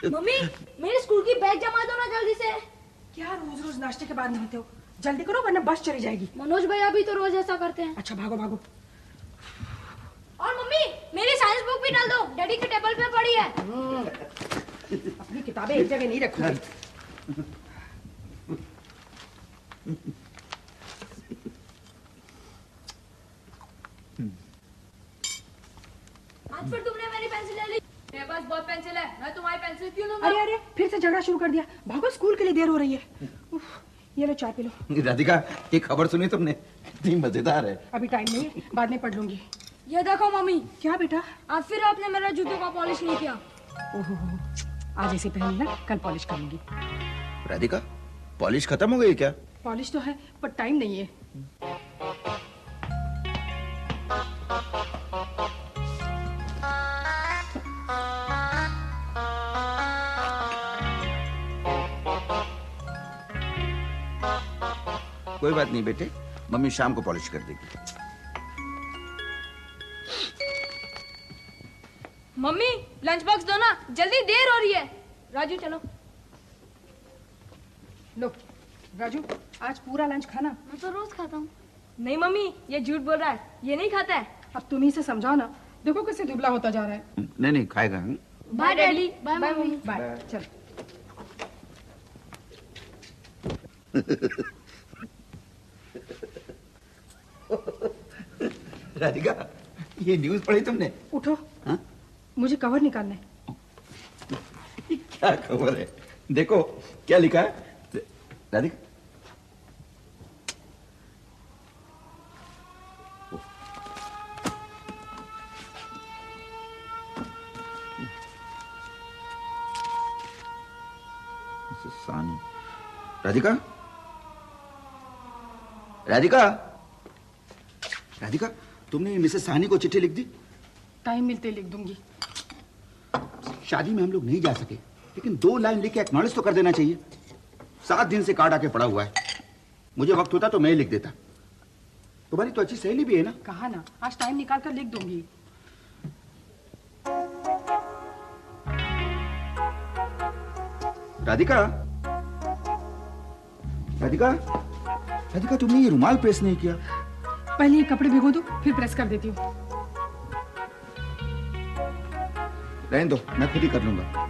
Mummy मेरे school की bag जमा दो ना जल्दी से। क्या रोज रोज नाश्ते के बाद नहाते हो? जल्दी करो वरना बस चली जाएगी। मनोज भैया भी तो रोज ऐसा करते हैं। अच्छा भागो भागो। और मम्मी मेरी साइंस बुक भी डाल दो, डैडी के टेबल पे पड़ी है। अपनी किताबें एक जगह नहीं रखूंगी। आज फिर तुमने मेरी पेंसिल ले ली। मेरे पास बहुत पेंसिल है, मैं तुम्हारी पेंसिल क्यों लूंगा? अरे अरे फिर से झगड़ा शुरू कर दिया। भागो स्कूल के लिए देर हो रही है। ये लो चाय पी लो। राधिका ये खबर सुनी तुमने? इतनी मजेदार है। अभी टाइम नहीं है, बाद में पढ़ लूंगी। ये देखो मम्मी। क्या बेटा? आज फिर आपने मेरा जूतों का पॉलिश नहीं किया। ओहो आज ऐसे पहन ना, कल पॉलिश करूंगी। राधिका पॉलिश खत्म हो गई क्या? पॉलिश तो है पर टाइम नहीं है। कोई बात नहीं बेटे, मम्मी शाम को पॉलिश कर देगी। मम्मी लंच बॉक्स दो ना, जल्दी देर हो रही है। राजू चलो। लो राजू आज पूरा लंच खाना। मैं तो रोज खाता हूँ। नहीं मम्मी ये झूठ बोल रहा है, ये नहीं खाता है। अब तुम ही से समझाओ ना, देखो कैसे दुबला होता जा रहा है। नहीं नहीं खाएगा। Bye daddy. Bye mummy. Bye चल। राधिका ये न्यूज़ पढ़ी तुमने? उठो। हाँ? मुझे कवर निकालना है। क्या खबर है? देखो क्या लिखा है। राधिका सानी। राधिका राधिका राधिका तुमने मिसेस सानी को चिट्ठी लिख दी? टाइम मिलते लिख दूंगी। शादी में हम लोग नहीं जा सके, लेकिन 2 लाइन लिख के एक्नॉलेज तो कर देना चाहिए। 7 दिन से कार्ड आके पड़ा हुआ है। मुझे वक्त होता तो मैं ही लिख देता। तुम्हारी तो अच्छी सहेली भी है ना? कहा ना आज टाइम निकाल कर लिख दूंगी। राधिका राधिका राधिका तुमने ये रुमाल प्रेस नहीं किया। पहले ये कपड़े भिगो दो फिर प्रेस कर देती हूँ। रहने दो, मैं खुद ही कर लूंगा।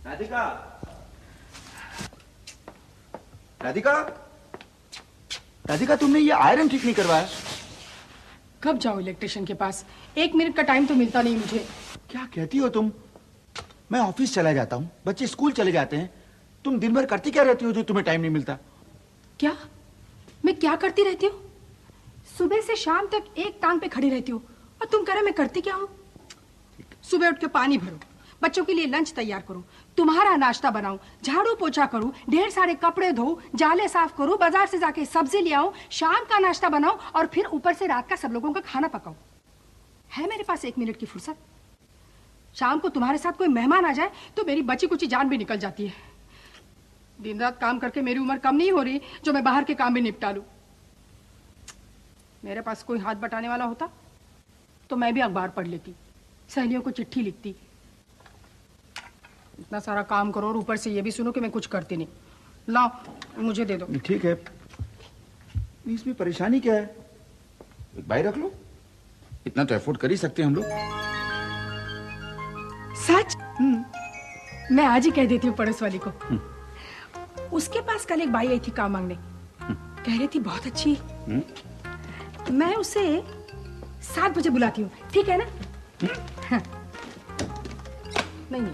राधिका राधिका राधिका तुमने ये आयरन ठीक नहीं करवाया? कब जाओ इलेक्ट्रिशियन के पास? 1 मिनट का टाइम तो मिलता नहीं मुझे। क्या कहती हो तुम? मैं ऑफिस चला जाता हूँ, बच्चे स्कूल चले जाते हैं। तुम दिन भर करती क्या रहती हो जो तुम्हें टाइम नहीं मिलता? क्या मैं क्या करती रहती हूँ? सुबह से शाम तक एक टांग पे खड़ी रहती हूँ और तुम कह रहे मैं करती क्या हूँ? सुबह उठ के पानी भरो, बच्चों के लिए लंच तैयार करूं, तुम्हारा नाश्ता बनाऊं, झाड़ू पोछा करूं, ढेर सारे कपड़े धोऊं, जाले साफ करूं, बाजार से जाके सब्जी ले आऊं, शाम का नाश्ता बनाऊं और फिर ऊपर से रात का सब लोगों का खाना पकाऊं। है मेरे पास 1 मिनट की फुर्सत? शाम को तुम्हारे साथ कोई मेहमान आ जाए तो मेरी बची कुची जान भी निकल जाती है। दिन रात काम करके मेरी उम्र कम नहीं हो रही जो मैं बाहर के काम भी निपटा लूं। मेरे पास कोई हाथ बटाने वाला होता तो मैं भी अखबार पढ़ लेती, सहेलियों को चिट्ठी लिखती। इतना सारा काम करो और ऊपर से ये भी सुनो कि मैं कुछ करती नहीं। लाओ मुझे दे दो। ठीक है, इसमें परेशानी क्या है? एक बाई रख लो, इतना तो एफोर्ड कर ही सकते हैं हम लोग। सच? मैं आज ही कह देती हूँ पड़ोस वाली को। उसके पास कल एक बाई आई थी काम मांगने, कह रही थी बहुत अच्छी। मैं उसे 7 बजे बुलाती हूँ, ठीक है ना? हाँ। नहीं नहीं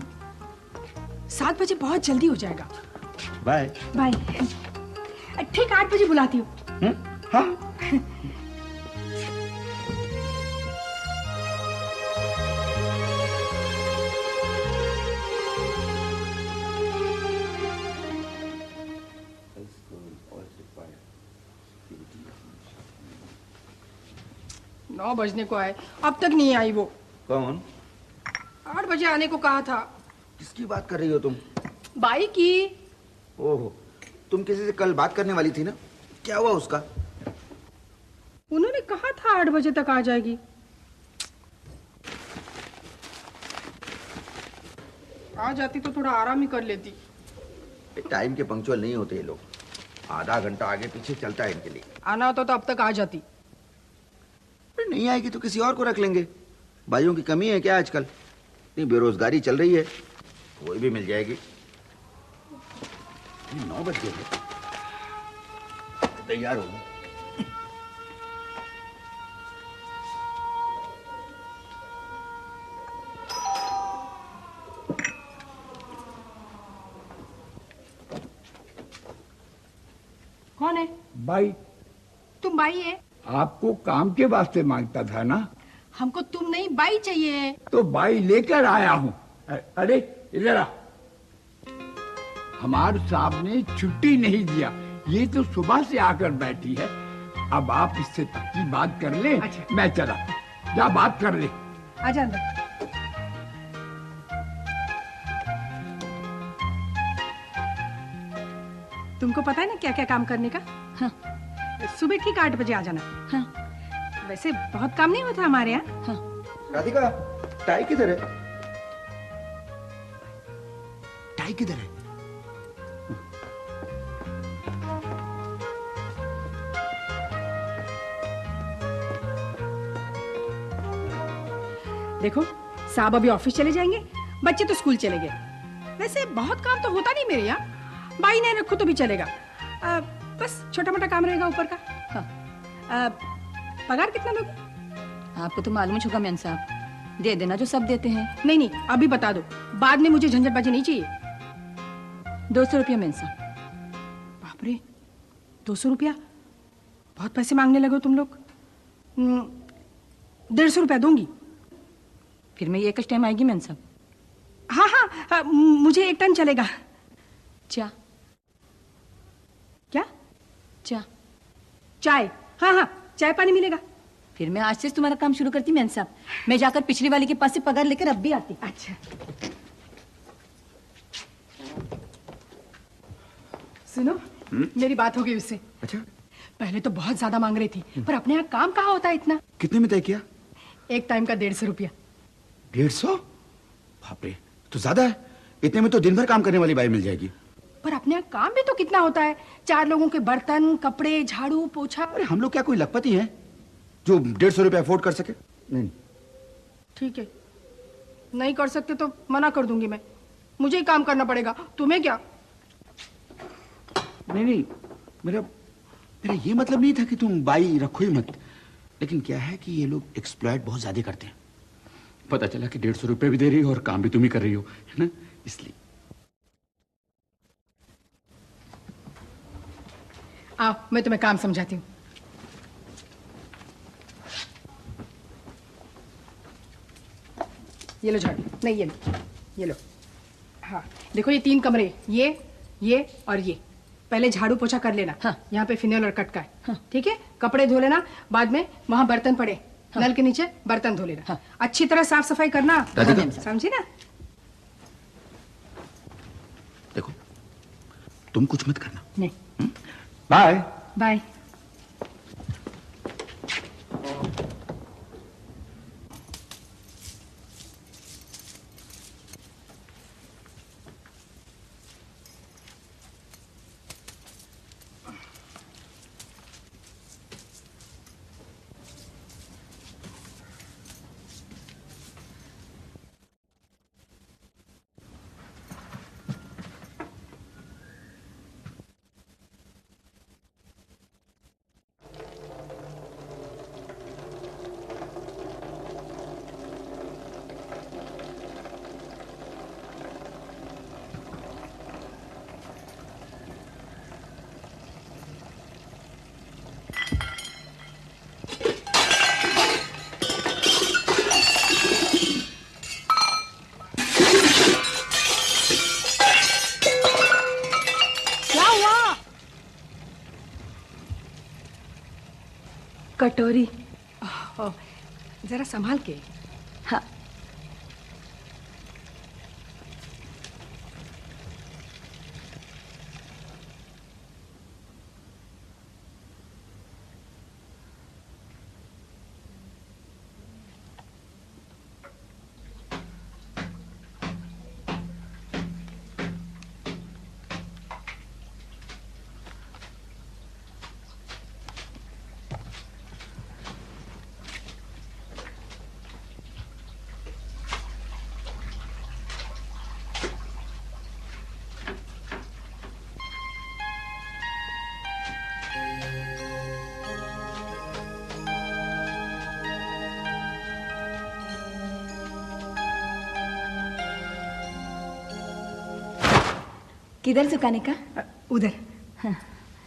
7 बजे बहुत जल्दी हो जाएगा। Bye bye. ठीक 8 बजे बुलाती हूँ। हाँ। 9 बजने को आए, अब तक नहीं आई वो। कौन? 8 बजे आने को कहा था। किसकी बात कर रही हो तुम? बाई की। ओहो, तुम किसी से कल बात करने वाली थी ना, क्या हुआ उसका? उन्होंने कहा था 8 बजे तक आ जाएगी। आ जाती तो थोड़ा आराम ही कर लेती। टाइम के पंक्चुअल नहीं होते ये लोग, आधा घंटा आगे पीछे चलता है इनके लिए। आना होता तो अब तक आ जाती। नहीं आएगी तो किसी और को रख लेंगे। भाइयों की कमी है क्या आजकल? इतनी बेरोजगारी चल रही है, कोई भी मिल जाएगी। 9 बज गए, तैयार हो। कौन है? भाई, तुम बाई है? आपको काम के वास्ते मांगता था ना? हमको तुम नहीं बाई चाहिए। तो भाई लेकर आया हूँ। अरे इधर आ। हमारे साहब ने छुट्टी नहीं दिया, ये तो सुबह से आकर बैठी है। अब आप इससे की बात कर ले। अच्छा। मैं चला, जा बात कर ले। आजा अंदर। तुमको पता है ना क्या क्या काम करने का? हाँ। सुबह ठीक 8 बजे आ जाना। हाँ। वैसे बहुत काम नहीं होता हमारे यहाँ। हाँ। राधिका, टाई किधर है? टाई किधर है? देखो, साहब अभी ऑफिस चले जाएंगे, बच्चे तो स्कूल चले गए। वैसे बहुत काम तो होता नहीं मेरे यहाँ, बाई नहीं रखो तो भी चलेगा। बस छोटा मोटा काम रहेगा ऊपर का। हाँ। पगार कितना दोगे? आपको तो मालूम होगा मैन साहब, दे देना जो सब देते हैं। नहीं नहीं, अभी बता दो, बाद में मुझे झंझटबाजी नहीं चाहिए। 200 रुपया मैन साहब। बाप रे, 200 रुपया? बहुत पैसे मांगने लगे हो तुम लोग। 150 रुपया दूंगी। फिर मैं ये कश टाइम आएगी मैन साहब। हाँ हाँ, मुझे एक टाइम चलेगा। चा क्या? चा चाय? हाँ हाँ, चाय पानी मिलेगा। फिर मैं आज से तुम्हारा काम शुरू करती मैन साहब। मैं जाकर पिछली वाली के पास से पगार लेकर अब भी आती। अच्छा, सुनो, मेरी बात हो गई उससे। अच्छा, पहले तो बहुत ज्यादा मांग रही थी, पर अपने यहाँ काम कहाँ होता है इतना। कितने में तय किया? एक टाइम का 150 रुपया। 150? बाप रे, तो ज्यादा है। इतने में तो दिन भर काम करने वाली बाई मिल जाएगी। पर अपने यहाँ काम भी तो कितना होता है, 4 लोगों के बर्तन, कपड़े, झाड़ू, पोछा। अरे हम लोग क्या कोई लखपति हैं जो 150 रुपया अफोर्ड कर सके? नहीं। ठीक है, नहीं कर सकते तो मना कर दूंगी मैं। मुझे ही काम करना पड़ेगा, तुम्हें क्या। नहीं नहीं, मेरा ये मतलब नहीं था कि तुम बाई रखो ही मत, लेकिन क्या है कि ये लोग एक्सप्लॉइट बहुत ज्यादा करते हैं। पता चला कि 150 रुपए भी दे रही हो और काम भी तुम ही कर रही हो, है ना, इसलिए। आओ, मैं तुम्हें काम समझाती हूँ। ये लो झाड़ू, नहीं ये लो। हाँ, देखो ये 3 कमरे, ये और ये। पहले झाड़ू पोछा कर लेना। हाँ। यहाँ पे फिनाइल और कटका है। हाँ। ठीक है, कपड़े धो लेना, बाद में वहाँ बर्तन पड़े, हाँ। नल के नीचे बर्तन धो लेना। हाँ। अच्छी तरह साफ सफाई करना। राधिका। समझी ना? देखो, तुम कुछ मत करना। नहीं। Bye bye. कटोरी। जरा संभाल के। हाँ। किधर सुखाने का? उधर। हाँ।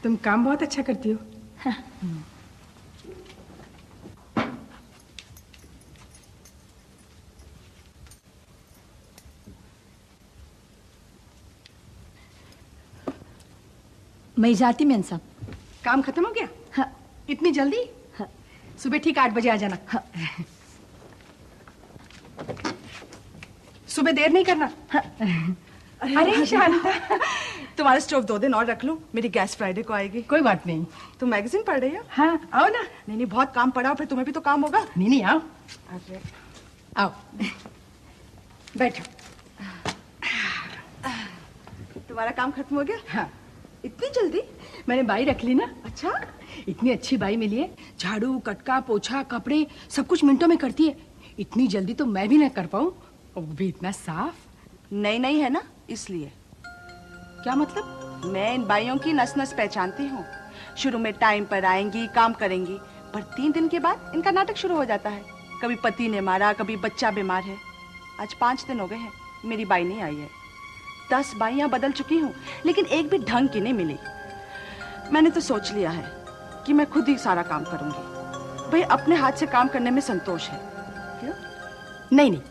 तुम काम बहुत अच्छा करती हो। हाँ। मैं जाती मेन साहब। काम खत्म हो गया? हाँ। इतनी जल्दी? हाँ। सुबह ठीक 8 बजे आ जाना। हाँ। सुबह देर नहीं करना। हाँ। अरे शांता, तुम्हारा स्टोव 2 दिन और रख लो, मेरी गैस फ्राइडे को आएगी। कोई बात नहीं। तुम मैगजीन पढ़ रही हो? हाँ, आओ ना। नहीं नहीं, बहुत काम पड़ा हो, फिर तुम्हें भी तो काम होगा। नहीं नहीं, आओ अरे आओ, बैठो। तुम्हारा काम खत्म हो गया? हाँ, इतनी जल्दी? मैंने बाई रख ली ना। अच्छा। इतनी अच्छी बाई मिली है, झाड़ू, कटका, पोछा, कपड़े सब कुछ मिनटों में करती है। इतनी जल्दी तो मैं भी ना कर पाऊँ, वो भी इतना साफ। नई नई है ना, इसलिए। क्या मतलब? मैं इन बाइयों की नस नस पहचानती हूँ। शुरू में टाइम पर आएंगी, काम करेंगी, पर 3 दिन के बाद इनका नाटक शुरू हो जाता है। कभी पति ने मारा, कभी बच्चा बीमार है। आज 5 दिन हो गए हैं, मेरी बाई नहीं आई है। 10 बाइयाँ बदल चुकी हूँ, लेकिन एक भी ढंग की नहीं मिली। मैंने तो सोच लिया है कि मैं खुद ही सारा काम करूंगी। भाई अपने हाथ से काम करने में संतोष है। क्यों? नहीं नहीं,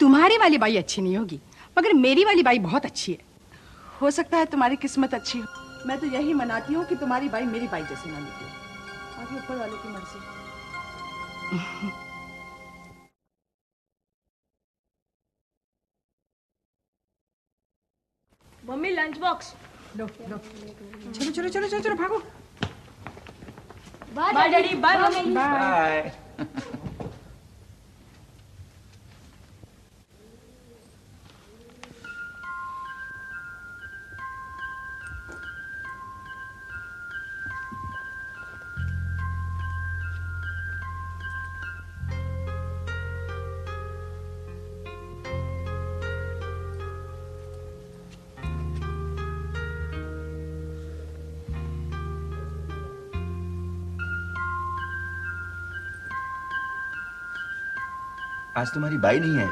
तुम्हारी वाली बाई अच्छी नहीं होगी, मगर मेरी वाली बाई बहुत अच्छी है। हो सकता है तुम्हारी किस्मत अच्छी हो। मैं तो यही मनाती हूँ कि तुम्हारी बाई मेरी बाई जैसी ना निकले। आगे ऊपर वाले की मर्जी। Mummy lunch box. लो लो, चलो चलो चलो चलो चलो, भागो। Bye daddy, bye mummy. Bye. आज तुम्हारी बाई नहीं है?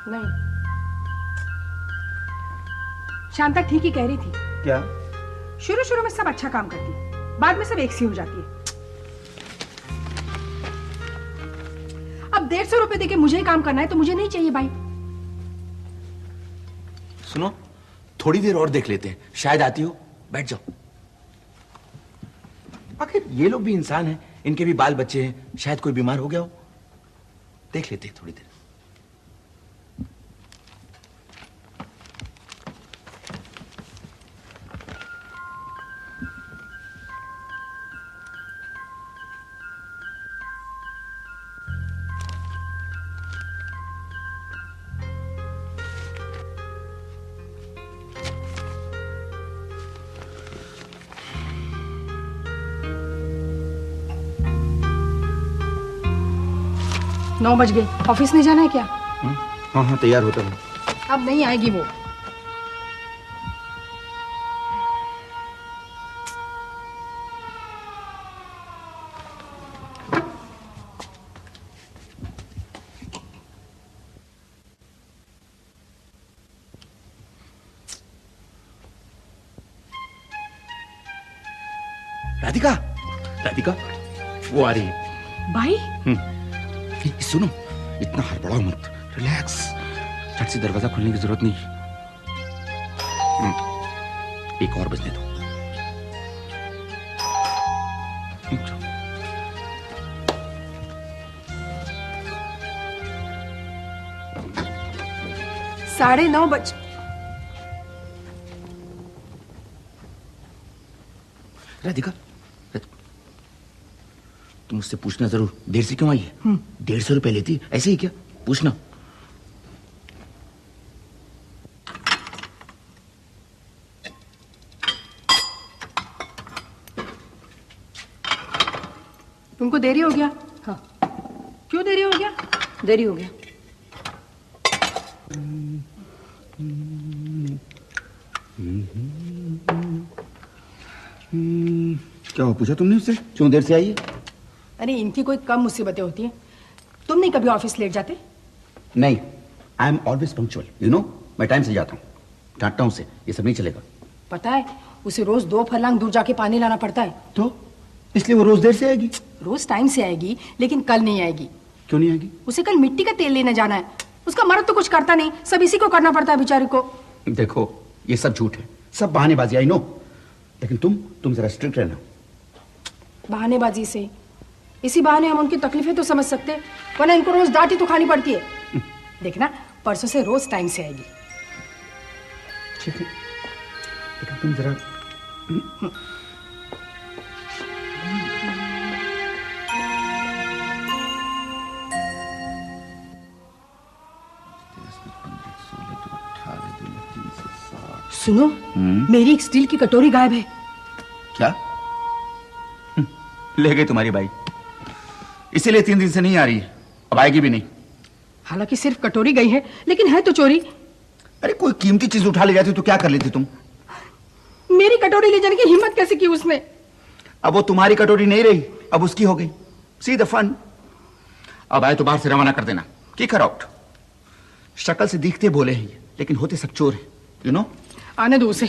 नहीं, शांता ठीक ही कह रही थी। क्या? शुरू शुरू में सब अच्छा काम करती है, बाद में सब एक सी हो जाती है। अब 150 रुपए देके मुझे ही काम करना है तो मुझे नहीं चाहिए बाई। सुनो, थोड़ी देर और देख लेते हैं, शायद आती हो। बैठ जाओ। आखिर ये लोग भी इंसान हैं, इनके भी बाल बच्चे हैं, शायद कोई बीमार हो गया हो। देख लेते हैं थोड़ी देर। नौ बज गए, ऑफिस नहीं जाना है क्या? हाँ हाँ, तैयार होता हूँ। अब नहीं आएगी वो। राधिका, राधिका, वो आ रही है। भाई सुनो, इतना हड़बड़ाओ मत, रिलैक्स। झट से दरवाजा खोलने की जरूरत नहीं। एक और बजने दो। 9:30 बज। राधिका, तुम उससे पूछना जरूर देर से क्यों आई है। 150 रुपए लेती ऐसे ही क्या, पूछना। तुमको देरी हो गया? हाँ। क्यों देरी हो गया? देरी हो गया। क्या हो, पूछा तुमने उससे क्यों देर से आई है? अरे इनकी कोई कम मुसीबतें होती हैं। तुम नहीं कभी ऑफिस लेट जाते? नहीं, I am always punctual, you know. मैं टाइम से जाता हूँ, डांटता हूँ उसे, ये सब नहीं चलेगा। पता है उसे रोज 2 फरलांग दूर जाके पानी लाना पड़ता है। तो इसलिए वो रोज देर से आएगी? रोज टाइम से आएगी, लेकिन कल नहीं आएगी। क्यों नहीं आएगी? उसे कल मिट्टी का तेल लेने जाना है। उसका मर्द तो कुछ करता नहीं, सब इसी को करना पड़ता है बेचारी को। देखो ये सब झूठ है, सब बहानेबाजी, आई नो। लेकिन तुम जरा स्ट्रिक्ट रहना। बहानेबाजी से, इसी बहाने हम उनकी तकलीफें तो समझ सकते, वरना इनको रोज डांटी तो खानी पड़ती है। देखना परसों से रोज टाइम से आएगी। ठीक है, लेकिन तुम जरा सुनो, मेरी एक स्टील की कटोरी गायब है। क्या? ले गई तुम्हारी बाई, इसीलिए 3 दिन से नहीं आ रही है, अब आएगी भी नहीं। हालांकि सिर्फ कटोरी गई है, लेकिन है तो चोरी। अरे कोई कीमती चीज उठा ले जाती तो क्या कर लेती तुम? मेरी कटोरी ले जाने की हिम्मत कैसे की उसने? अब वो तुम्हारी कटोरी नहीं रही, अब उसकी हो गई। See the fun. अब आए तो बाहर से रवाना कर देना, किक हर आउट। शक्ल से दिखते भोले हैं लेकिन होते सब चोर हैं, यू नो। आने दो उसे।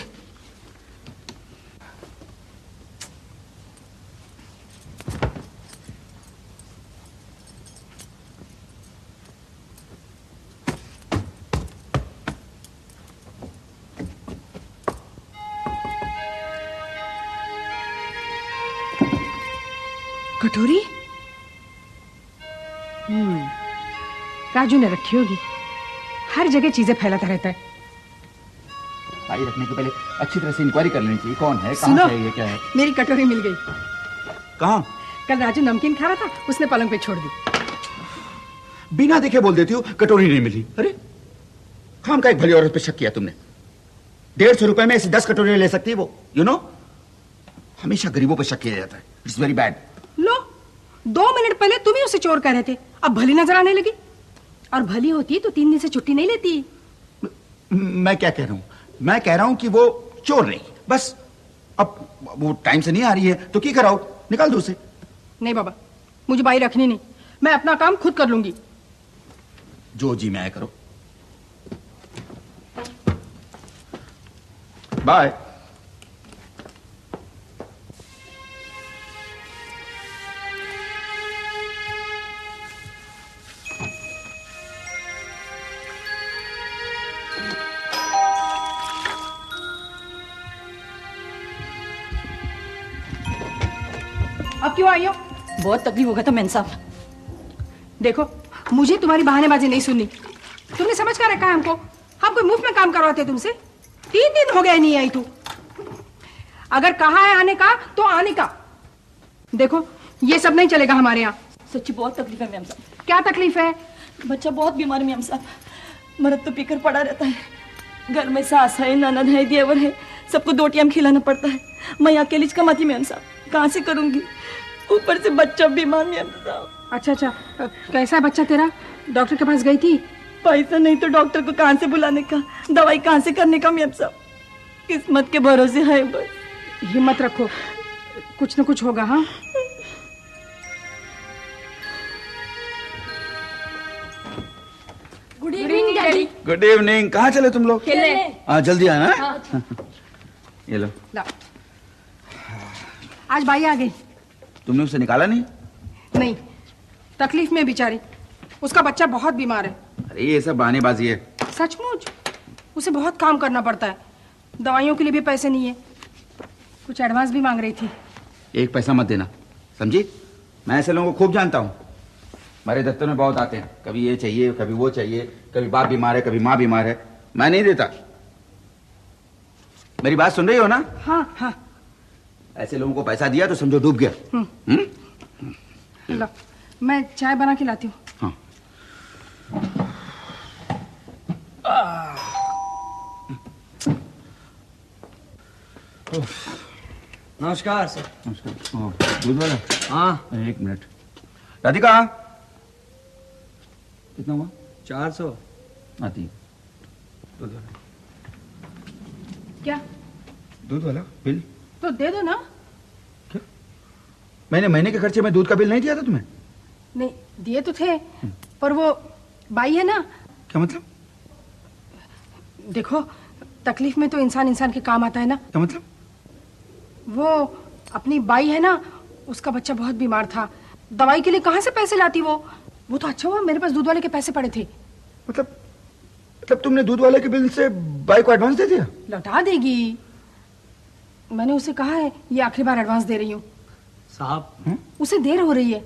कटोरी? राजू ने रखी होगी। हर जगह चीजें फैलाता रहता है। भाई रखने के पहले अच्छी तरह से इंक्वायरी कर लेनी चाहिए, कौन है, कहाँ सुनो, से है, ये क्या है। मेरी कटोरी मिल गई। कहाँ? कल राजू नमकीन खा रहा था, उसने पलंग पे छोड़ दी। बिना देखे बोल देती हो कटोरी नहीं मिली। अरे खाम का एक भली औरत पे शक किया तुमने। 150 रुपए में ऐसी 10 कटोरी ले सकती है वो, यू नो। हमेशा गरीबों पे शक किया जाता है, it's very bad. Low, 2 minute पहले तुम ही उसे चोर कह रहे थे, अब भली नजर आने लगी। और भली होती तो 3 दिन से छुट्टी नहीं लेती। मैं क्या कह रहा हूं? मैं कह रहा हूं कि वो चोर नहीं, बस अब वो टाइम से नहीं आ रही है तो की कराओ, निकाल दो उसे। नहीं बाबा, मुझे बाई रखनी नहीं, मैं अपना काम खुद कर लूंगी। जो जी मैं करो। बाय। अब क्यों आई हो? बहुत तकलीफ होगा था मैन साहब। देखो, मुझे तुम्हारी बहानेबाजी नहीं सुननी। तुमने समझ कर रखा है हमको, हम कोई मुफ्त में काम करवाते तुमसे। 3 दिन हो गए नहीं आई तू। अगर कहा है आने का तो आने का। देखो ये सब नहीं चलेगा हमारे यहाँ। सच्ची बहुत तकलीफ है मैम साहब। क्या तकलीफ है? बच्चा बहुत बीमार है मैम साहब, मरद तो पीकर पड़ा रहता है। घर में सास है, ननद है, देवर है, सबको 2 टाइम खिलाना पड़ता है। मैं अकेली कमाती मैम साहब, कहाँ से करूंगी? ऊपर से बच्चा बीमार मैम साहब। अच्छा, कैसा है बच्चा तेरा? डॉक्टर के पास गई थी? पैसा नहीं तो डॉक्टर को कहाँ से बुलाने का, दवाई कहाँ से करने का मैम साहब। किस्मत के भरोसे है बस। हिम्मत रखो, कुछ न कुछ होगा। हाँ, good evening daddy. Good evening. कहाँ चले तुम लोग? खेलने। जल्दी आना। ये लो। ला। आज भाई आ गई। तुमने उसे निकाला नहीं? नहीं, तकलीफ में बेचारी, उसका बच्चा बहुत बीमार है। अरे ये सब बहानेबाजी है। सचमुच उसे बहुत काम करना पड़ता है, दवाइयों के लिए भी पैसे नहीं है। कुछ एडवांस भी मांग रही थी। 1 पैसा मत देना, समझी? मैं ऐसे लोगों को खूब जानता हूँ, हमारे दफ्तर में बहुत आते हैं। कभी ये चाहिए, कभी वो चाहिए, कभी बाप बीमार है, कभी माँ बीमार है। मैं नहीं देता। मेरी बात सुन रही हो ना? हाँ हाँ। ऐसे लोगों को पैसा दिया तो समझो डूब गया। लो, मैं चाय बना के लाती हूँ। हाँ। नमस्कार सर। नमस्कार। दूध वाला? हाँ। 1 मिनट। राधिका, कितना हुआ? 400। आती। दूध वाला। क्या? दूध वाला बिल तो दे दो ना। क्या? मैंने महीने के खर्चे में दूध का बिल नहीं दिया था तुम्हें? नहीं दिए तो थे, पर वो बाई है ना। क्या मतलब? देखो, तकलीफ में तो इंसान इंसान के काम आता है ना। क्या मतलब? वो अपनी बाई है ना, उसका बच्चा बहुत बीमार था, दवाई के लिए कहाँ से पैसे लाती वो तो अच्छा हुआ मेरे पास दूध वाले के पैसे पड़े थे। मतलब तुमने दूध वाले के बिल से बाई को एडवांस दे दिया? लौटा देगी। मैंने उसे कहा है ये आखिरी बार एडवांस दे रही हूँ। साहब, उसे देर हो रही है।